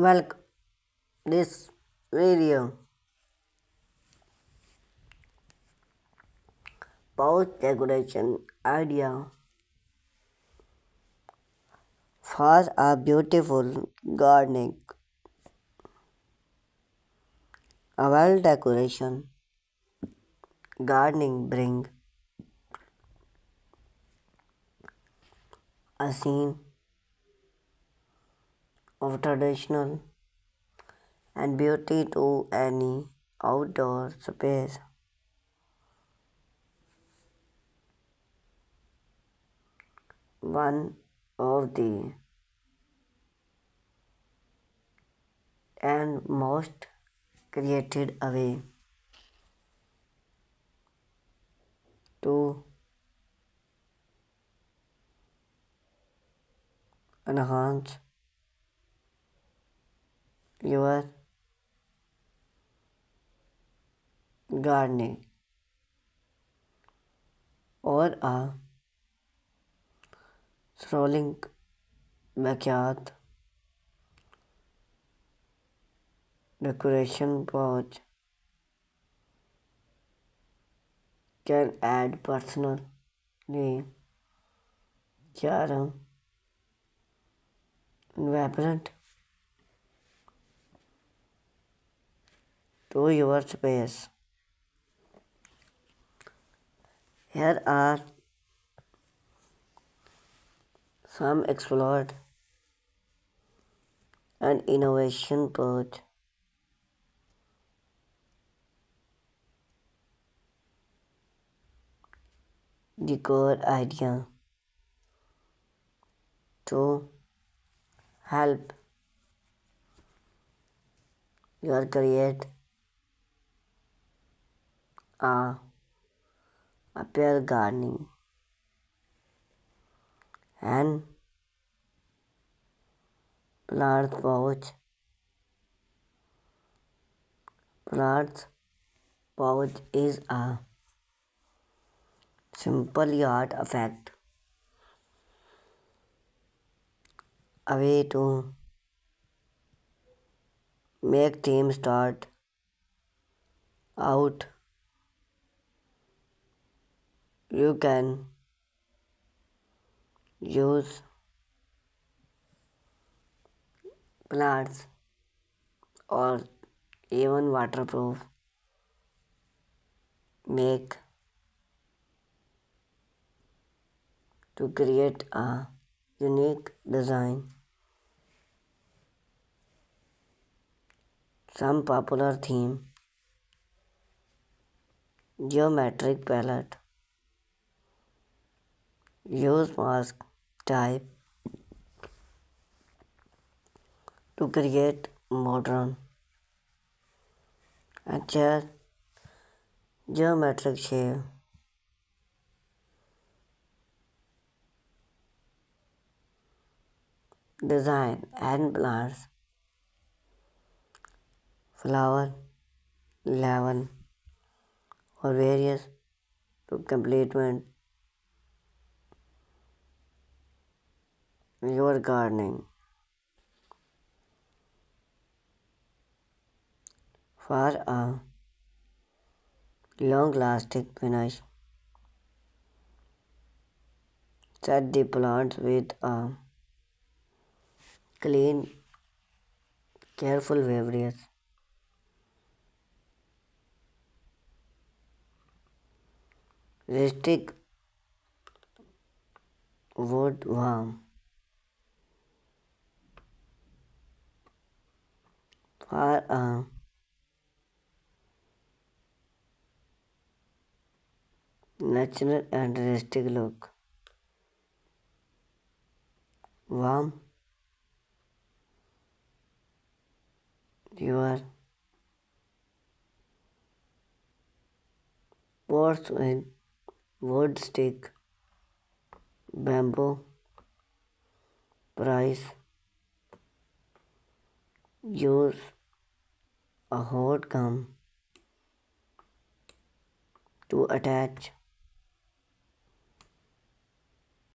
Welcome this video pouch decoration idea for a beautiful gardening. A well decoration gardening bring a scene of traditional and beauty to any outdoor space. One of the and most created a way to enhance your gardening or a strolling backyard decoration pouch can add personally charm and vibrant to your space. Here are some explored and innovation pouch decor idea to help you create a appear gardening and plant pouch. Plants pouch is a simple yard effect, a way to make team start out. You can use plants or even waterproof make to create a unique design. Some popular theme geometric palette use mask type to create modern and chair geometric shape. Design and plants flower level or various to complement your gardening. For a long lasting finish, set the plants with a clean, careful various rustic wood warm for a natural and rustic look. Warm your pots with wood stick, bamboo, price, use a hot gum to attach